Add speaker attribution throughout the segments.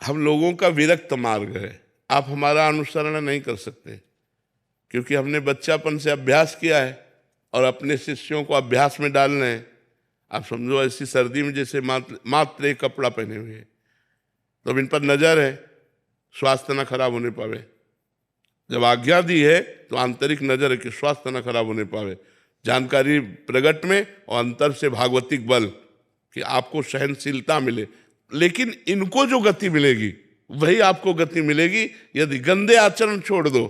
Speaker 1: हम लोगों का विरक्त मार्ग है। आप हमारा अनुसरण नहीं कर सकते, क्योंकि हमने बच्चापन से अभ्यास किया है और अपने शिष्यों को अभ्यास में डालना है। आप समझो ऐसी सर्दी में जैसे मात्र एक कपड़ा पहने हुए हैं, तो अब इन पर नजर है, स्वास्थ्य न खराब होने पावे। जब आज्ञा दी है तो आंतरिक नजर है कि स्वास्थ्य न खराब होने पावे। जानकारी प्रगट में और अंतर से भागवतिक बल कि आपको सहनशीलता मिले। लेकिन इनको जो गति मिलेगी वही आपको गति मिलेगी यदि गंदे आचरण छोड़ दो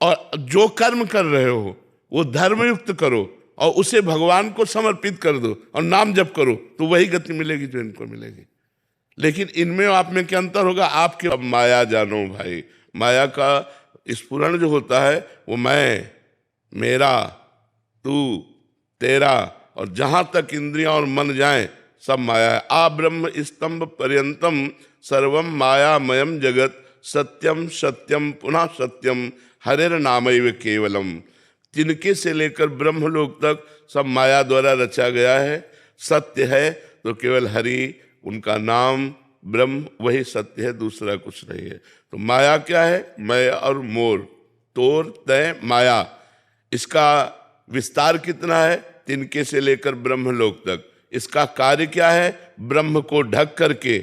Speaker 1: और जो कर्म कर रहे हो वो धर्मयुक्त करो और उसे भगवान को समर्पित कर दो और नाम जप करो, तो वही गति मिलेगी जो इनको मिलेगी। लेकिन इनमें आप में क्या अंतर होगा? आपके अब माया जानो भाई। माया का स्फुरण जो होता है वो मैं, मेरा, तू, तेरा, और जहां तक इंद्रियां और मन जाए सब माया है। आ ब्रह्म स्तंभ पर्यंतम सर्वम मायामयम जगत सत्यम सत्यम पुनः सत्यम हरेर नामैव केवलम। तिनके से लेकर ब्रह्मलोक तक सब माया द्वारा रचा गया है। सत्य है तो केवल हरि, उनका नाम ब्रह्म, वही सत्य है, दूसरा कुछ नहीं है। तो माया क्या है? मैं और मोर, तोर तय माया। इसका विस्तार कितना है? तिनके से लेकर ब्रह्मलोक तक। इसका कार्य क्या है? ब्रह्म को ढक करके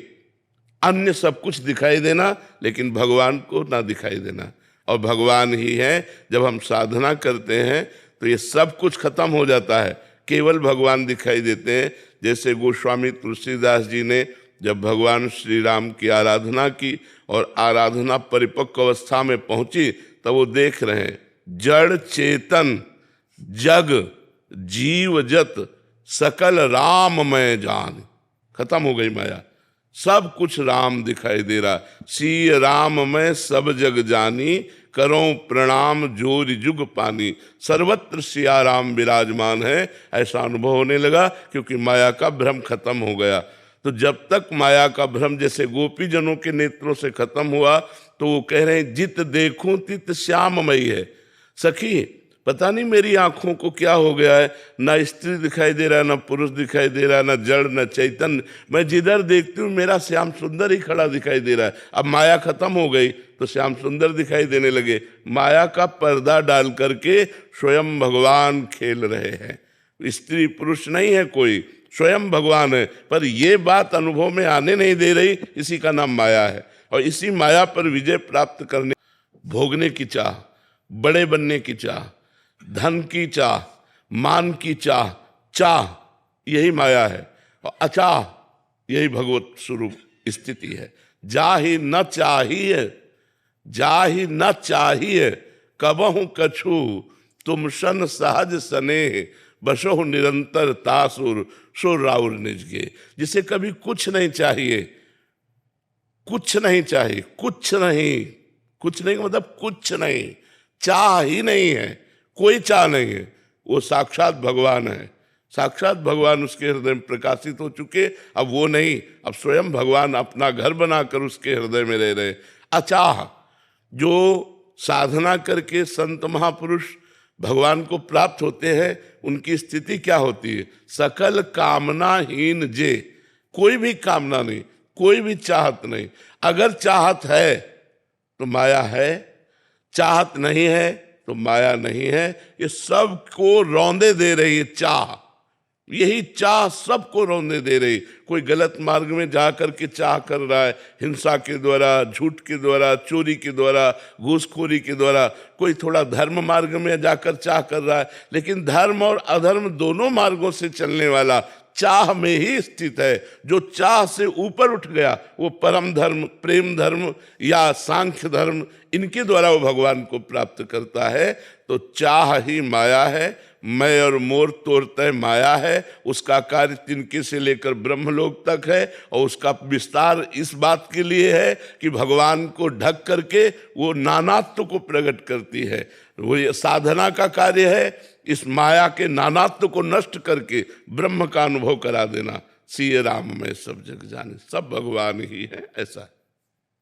Speaker 1: अन्य सब कुछ दिखाई देना, लेकिन भगवान को ना दिखाई देना। और भगवान ही है। जब हम साधना करते हैं तो ये सब कुछ खत्म हो जाता है, केवल भगवान दिखाई देते हैं। जैसे गोस्वामी तुलसीदास जी ने जब भगवान श्री राम की आराधना की और आराधना परिपक्व अवस्था में पहुंची, तब वो देख रहे हैं जड़ चेतन जग जीव जत सकल राम मैं जान। खत्म हो गई माया, सब कुछ राम दिखाई दे रहा। सी राम मैं सब जग जानी, करो प्रणाम जोर जुग पानी। सर्वत्र सिया राम विराजमान है, ऐसा अनुभव होने लगा, क्योंकि माया का भ्रम खत्म हो गया। तो जब तक माया का भ्रम जैसे गोपी जनों के नेत्रों से खत्म हुआ, तो वो कह रहे हैं जित देखूं तित श्याममयी है। सखी, पता नहीं मेरी आंखों को क्या हो गया है, ना स्त्री दिखाई दे रहा है, ना पुरुष दिखाई दे रहा है, ना जड़ न चैतन्य। मैं जिधर देखती हूँ मेरा श्याम सुंदर ही खड़ा दिखाई दे रहा है। अब माया खत्म हो गई तो श्याम सुंदर दिखाई देने लगे। माया का पर्दा डाल करके स्वयं भगवान खेल रहे हैं। स्त्री पुरुष नहीं है कोई, स्वयं भगवान है। पर ये बात अनुभव में आने नहीं दे रही, इसी का नाम माया है। और इसी माया पर विजय प्राप्त करने, भोगने की चाह, बड़े बनने की चाह, धन की चाह, मान की चाह, चाह यही माया है। और अचाह यही भगवत स्वरूप स्थिति है। जा ही न चाहिए, जा ही न चाहिए, कबहु कछु तुम सन सहज स्नेह, बसो निरंतर तासुर सो राउर निजगे। जिसे कभी कुछ नहीं चाहिए, कुछ नहीं चाहिए, कुछ नहीं, कुछ नहीं मतलब कुछ नहीं, चाह ही नहीं है, कोई चाह नहीं है, वो साक्षात भगवान है। साक्षात भगवान उसके हृदय में प्रकाशित हो चुके। अब वो नहीं, अब स्वयं भगवान अपना घर बनाकर उसके हृदय में रह रहे। अचाह, जो साधना करके संत महापुरुष भगवान को प्राप्त होते हैं, उनकी स्थिति क्या होती है? सकल कामनाहीन जे, कोई भी कामना नहीं, कोई भी चाहत नहीं। अगर चाहत है तो माया है, चाहत नहीं है तो माया नहीं है। ये सबको रौंदे दे रही है चाह, यही चाह सबको रौंदे दे रही। कोई गलत मार्ग में जा करके चाह कर रहा है, हिंसा के द्वारा, झूठ के द्वारा, चोरी के द्वारा, घूसखोरी के द्वारा। कोई थोड़ा धर्म मार्ग में जाकर चाह कर रहा है, लेकिन धर्म और अधर्म दोनों मार्गों से चलने वाला चाह में ही स्थित है। जो चाह से ऊपर उठ गया वो परम धर्म, प्रेम धर्म या सांख्य धर्म, इनके द्वारा वो भगवान को प्राप्त करता है। तो चाह ही माया है। मैं और मोर तोड़ते माया है। उसका कार्य तिनके से लेकर ब्रह्मलोक तक है, और उसका विस्तार इस बात के लिए है कि भगवान को ढक करके वो नानात्व को प्रकट करती है। वो ये साधना का कार्य है, इस माया के नानात्व को नष्ट करके ब्रह्म का अनुभव करा देना। सीए राम में सब जग जाने, सब भगवान ही है, ऐसा है।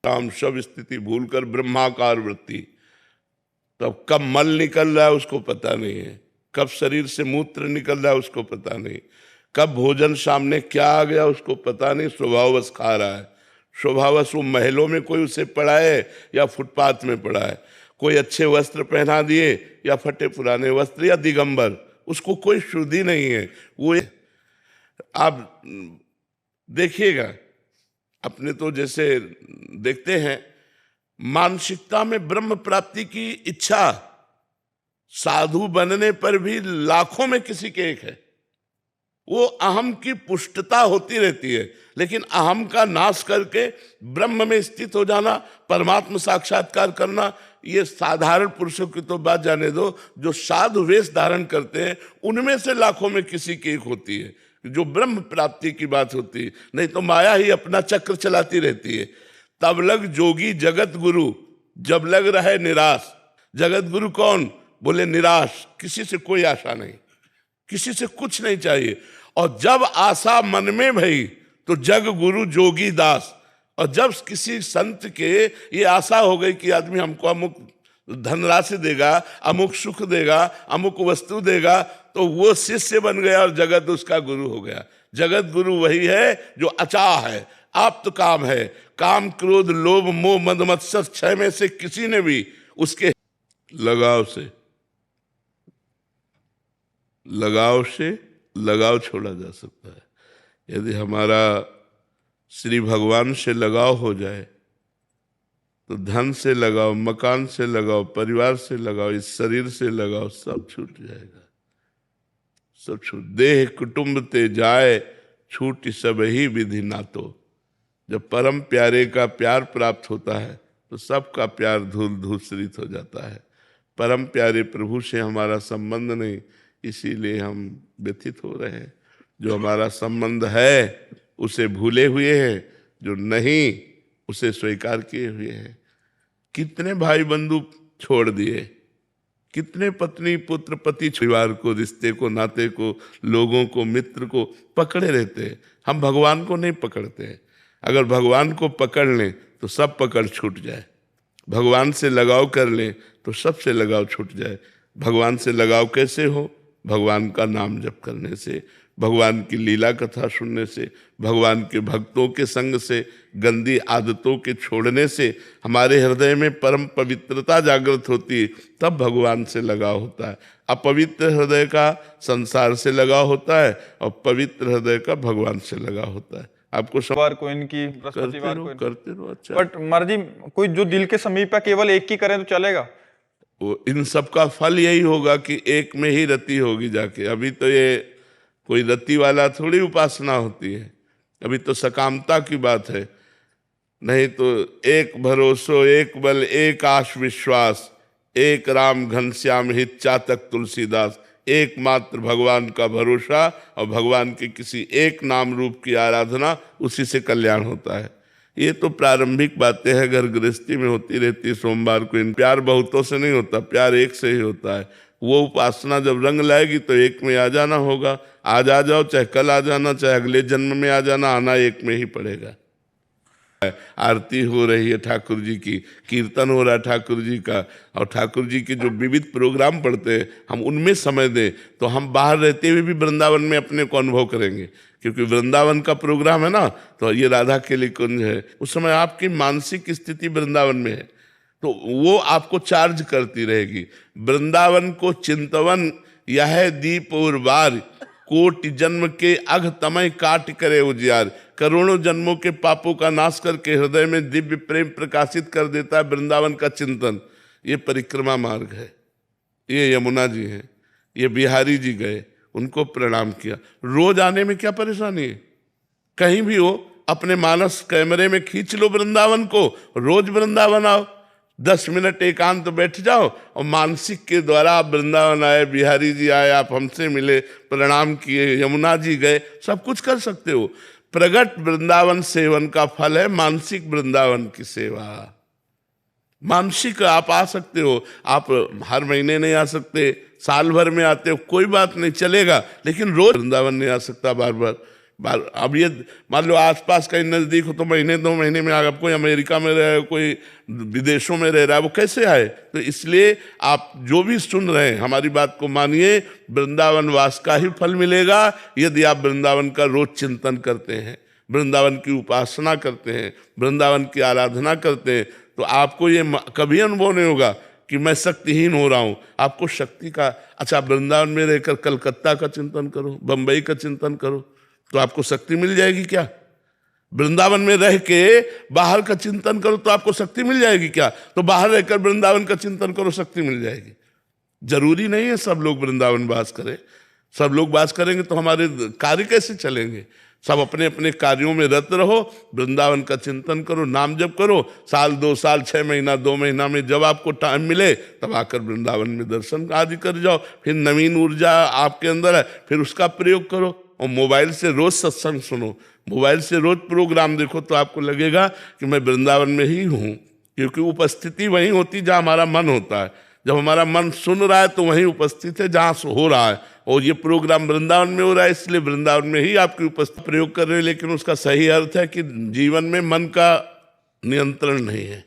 Speaker 1: राम सब स्थिति भूलकर ब्रह्माकार वृत्ति। तब कब मल निकल रहा है उसको पता नहीं है, कब शरीर से मूत्र निकल रहा है उसको पता नहीं, कब भोजन सामने क्या आ गया उसको पता नहीं, स्वभाववश खा रहा है। स्वभावश वो महलों में कोई उसे पड़ा है या फुटपाथ में पड़ा है, कोई अच्छे वस्त्र पहना दिए या फटे पुराने वस्त्र या दिगंबर, उसको कोई शुद्धि नहीं है। वो आप देखिएगा, अपने तो जैसे देखते हैं मानसिकता में ब्रह्म प्राप्ति की इच्छा साधु बनने पर भी लाखों में किसी के एक है। वो अहम की पुष्टता होती रहती है, लेकिन अहम का नाश करके ब्रह्म में स्थित हो जाना, परमात्मा साक्षात्कार करना, ये साधारण पुरुषों की तो बात जाने दो, जो साधु वेश धारण करते हैं उनमें से लाखों में किसी की एक होती है जो ब्रह्म प्राप्ति की बात होती है। नहीं तो माया ही अपना चक्र चलाती रहती है। तब लग जोगी जगत गुरु जब लग रहे निराश। जगत गुरु कौन? बोले निराश, किसी से कोई आशा नहीं, किसी से कुछ नहीं चाहिए। और जब आशा मन में भई तो जग गुरु जोगी दास। और जब किसी संत के ये आशा हो गई कि आदमी हमको अमुक धनराशि देगा, अमुक सुख देगा, अमुक वस्तु देगा, तो वो शिष्य बन गया और जगत उसका गुरु हो गया। जगत गुरु वही है जो अचाह है, आप्त काम है। काम क्रोध लोभ मोह मद मत्सर छह में से किसी ने भी उसके लगाव से लगाव छोड़ा जा सकता है। यदि हमारा श्री भगवान से लगाव हो जाए तो धन से लगाव, मकान से लगाव, परिवार से लगाव, इस शरीर से लगाव, सब छूट जाएगा, सब छूट। देह कुटुंब ते जाए छूट सब ही विधि नातो। जब परम प्यारे का प्यार प्राप्त होता है तो सबका प्यार धूल धूसरित हो जाता है। परम प्यारे प्रभु से हमारा संबंध नहीं, इसीलिए हम व्यथित हो रहे हैं। जो हमारा संबंध है उसे भूले हुए हैं, जो नहीं उसे स्वीकार किए हुए हैं। कितने भाई बंधु छोड़ दिए, कितने पत्नी पुत्र पति परिवार को, रिश्ते को, नाते को, लोगों को, मित्र को पकड़े रहते हैं। हम भगवान को नहीं पकड़ते हैं। अगर भगवान को पकड़ लें तो सब पकड़ छूट जाए, भगवान से लगाव कर लें तो सबसे लगाव छूट जाए। भगवान से लगाव कैसे हो? भगवान का नाम जप करने से, भगवान की लीला कथा सुनने से, भगवान के भक्तों के संग से, गंदी आदतों के छोड़ने से हमारे हृदय में परम पवित्रता जागृत होती है, तब भगवान से लगाव होता है। अपवित्र हृदय का संसार से लगाव होता है और पवित्र हृदय का भगवान से लगाव होता है। आपको
Speaker 2: बार को इनकी बृहस्पतिवार को
Speaker 1: करते रहो। अच्छा,
Speaker 2: बट मर्जी कोई जो दिल के समीप है केवल एक ही करें तो चलेगा?
Speaker 1: वो इन सब का फल यही होगा कि एक में ही रति होगी जाके। अभी तो ये कोई रति वाला थोड़ी उपासना होती है, अभी तो सकामता की बात है। नहीं तो एक भरोसो एक बल एक आश विश्वास, एक राम घनश्याम हित चातक तुलसीदास। एकमात्र भगवान का भरोसा और भगवान के किसी एक नाम रूप की आराधना, उसी से कल्याण होता है। ये तो प्रारंभिक बातें हैं, घर गृहस्थी में होती रहती है। सोमवार को इन प्यार बहुतों से नहीं होता, प्यार एक से ही होता है। वो उपासना जब रंग लाएगी तो एक में आ जाना होगा। आज आ जाओ, चाहे कल आ जाना, चाहे अगले जन्म में आ जाना, आना एक में ही पड़ेगा। आरती हो रही है ठाकुर जी की, कीर्तन हो रहा है ठाकुर जी का, और ठाकुर जी के जो विविध प्रोग्राम पढ़ते हैं हम उनमें समय दें तो हम बाहर रहते हुए भी वृंदावन में अपने को अनुभव करेंगे। क्योंकि वृंदावन का प्रोग्राम है ना, तो ये राधा के लिए कुंज है, उस समय आपकी मानसिक स्थिति वृंदावन में है तो वो आपको चार्ज करती रहेगी। वृंदावन को चिंतवन यह दीप और बार, कोटि जन्म के अघ तमय काट करे उजियार। करोड़ों जन्मों के पापों का नाश करके हृदय में दिव्य प्रेम प्रकाशित कर देता है वृंदावन का चिंतन। ये परिक्रमा मार्ग है। ये यमुना जी हैं, ये बिहारी जी गए, उनको प्रणाम किया। रोज आने में क्या परेशानी है? कहीं भी हो, अपने मानस कैमरे में खींच लो वृंदावन को, रोज वृंदावन आओ, 10 मिनट एकांत बैठ जाओ और मानसिक के द्वारा आप वृंदावन आए, बिहारी जी आए, आप हमसे मिले, प्रणाम किए, यमुना जी गए, सब कुछ कर सकते हो। प्रगट वृंदावन सेवन का फल है मानसिक वृंदावन की सेवा। मानसिक आप आ सकते हो, आप हर महीने नहीं आ सकते, साल भर में आते हो, कोई बात नहीं, चलेगा, लेकिन रोज वृंदावन नहीं आ सकता बार बार। अब ये मान लो आसपास कहीं नज़दीक हो तो महीने 2 महीने में आ, कोई अमेरिका में रह, कोई विदेशों में रह रहा है, वो कैसे आए? तो इसलिए आप जो भी सुन रहे हैं हमारी बात को मानिए, वृंदावन वास का ही फल मिलेगा यदि आप वृंदावन का रोज चिंतन करते हैं। वृंदावन की उपासना करते हैं, वृंदावन की आराधना करते हैं, तो आपको ये कभी अनुभव नहीं होगा कि मैं शक्तिहीन हो रहा हूँ। आपको शक्ति का, अच्छा वृंदावन में रहकर कलकत्ता का चिंतन करो, बंबई का चिंतन करो, तो आपको शक्ति मिल जाएगी क्या? वृंदावन में रह के बाहर का चिंतन करो तो आपको शक्ति मिल जाएगी क्या? तो बाहर रहकर वृंदावन का चिंतन करो, शक्ति मिल जाएगी। जरूरी नहीं है सब लोग वृंदावन वास करें। सब लोग वास करेंगे तो हमारे कार्य कैसे चलेंगे? सब अपने अपने कार्यों में रत रहो, वृंदावन का चिंतन करो, नाम जप करो, साल 2 साल 6 महीना 2 महीना में जब आपको टाइम मिले तब आकर वृंदावन में दर्शन आदि कर जाओ। फिर नवीन ऊर्जा आपके अंदर है, फिर उसका प्रयोग करो। और मोबाइल से रोज सत्संग सुनो, मोबाइल से रोज प्रोग्राम देखो, तो आपको लगेगा कि मैं वृंदावन में ही हूँ, क्योंकि उपस्थिति वहीं होती जहाँ हमारा मन होता है। जब हमारा मन सुन रहा है तो वहीं उपस्थित है जहाँ हो रहा है, और ये प्रोग्राम वृंदावन में हो रहा है, इसलिए वृंदावन में ही आपकी उपस्थिति प्रयोग कर रहे हैं। लेकिन उसका सही अर्थ है कि जीवन में मन का नियंत्रण नहीं है,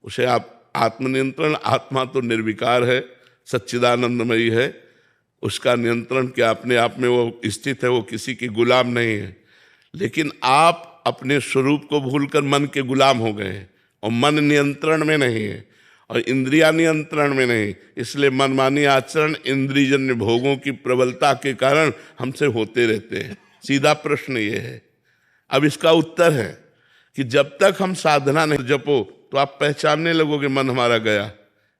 Speaker 1: उसे आप आत्मनियंत्रण, आत्मा तो निर्विकार है, सच्चिदानंदमयी है, उसका नियंत्रण क्या अपने आप में वो स्थित है, वो किसी की गुलाम नहीं है। लेकिन आप अपने स्वरूप को भूलकर मन के गुलाम हो गए हैं, और मन नियंत्रण में नहीं है और इंद्रिया नियंत्रण में नहीं, इसलिए मनमानी आचरण, इंद्रियजन्य भोगों की प्रबलता के कारण हमसे होते रहते हैं। सीधा प्रश्न ये है, अब इसका उत्तर है कि जब तक हम साधना नहीं जपो तो आप पहचानने लगोगे मन हमारा गया,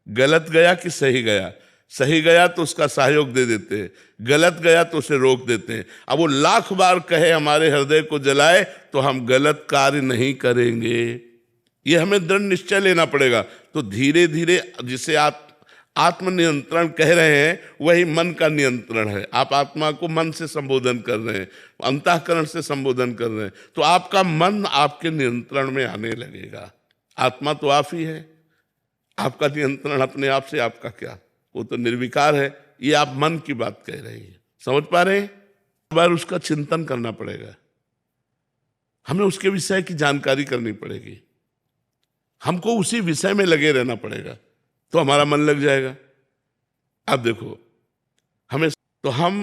Speaker 1: गलत गया कि सही गया। सही गया तो उसका सहयोग दे देते हैं, गलत गया तो उसे रोक देते हैं। अब वो लाख बार कहे हमारे हृदय को जलाए तो हम गलत कार्य नहीं करेंगे, ये हमें दृढ़ निश्चय लेना पड़ेगा। तो धीरे धीरे जिसे आप आत्मनियंत्रण कह रहे हैं वही मन का नियंत्रण है। आप आत्मा को मन से संबोधन कर रहे हैं, अंतःकरण से संबोधन कर रहे हैं, तो आपका मन आपके नियंत्रण में आने लगेगा। आत्मा तो आप ही है, आपका नियंत्रण अपने आप से आपका क्या, वो तो निर्विकार है। ये आप मन की बात कह रही हैं, समझ पा रहे हैं? बार उसका चिंतन करना पड़ेगा, हमें उसके विषय की जानकारी करनी पड़ेगी, हमको उसी विषय में लगे रहना पड़ेगा, तो हमारा मन लग जाएगा। अब देखो, हमें तो हम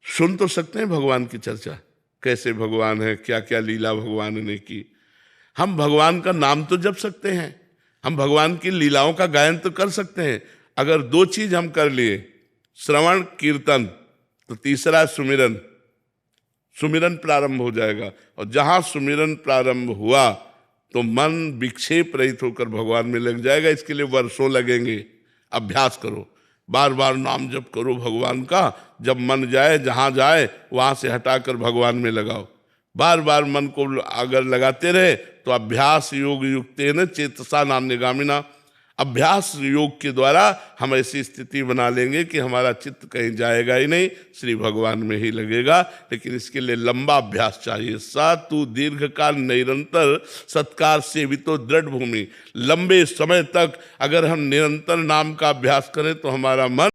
Speaker 1: सुन तो सकते हैं भगवान की चर्चा, कैसे भगवान है, क्या क्या लीला भगवान ने की। हम भगवान का नाम तो जप सकते हैं, हम भगवान की लीलाओं का गायन तो कर सकते हैं। अगर 2 चीज हम कर लिए, श्रवण कीर्तन, तो तीसरा सुमिरन, सुमिरन प्रारंभ हो जाएगा। और जहां सुमिरन प्रारंभ हुआ तो मन विक्षेप रहित होकर भगवान में लग जाएगा। इसके लिए वर्षों लगेंगे, अभ्यास करो, बार बार नाम जप करो भगवान का। जब मन जाए, जहां जाए वहां से हटाकर भगवान में लगाओ। बार बार मन को अगर लगाते रहे तो अभ्यास योग युक्तेन चेतसा नान्यगामिना, अभ्यास योग के द्वारा हम ऐसी स्थिति बना लेंगे कि हमारा चित्त कहीं जाएगा ही नहीं, श्री भगवान में ही लगेगा। लेकिन इसके लिए लंबा अभ्यास चाहिए। तू दीर्घकाल निरंतर सत्कार सेवितो दृढ़ भूमि, लंबे समय तक अगर हम निरंतर नाम का अभ्यास करें तो हमारा मन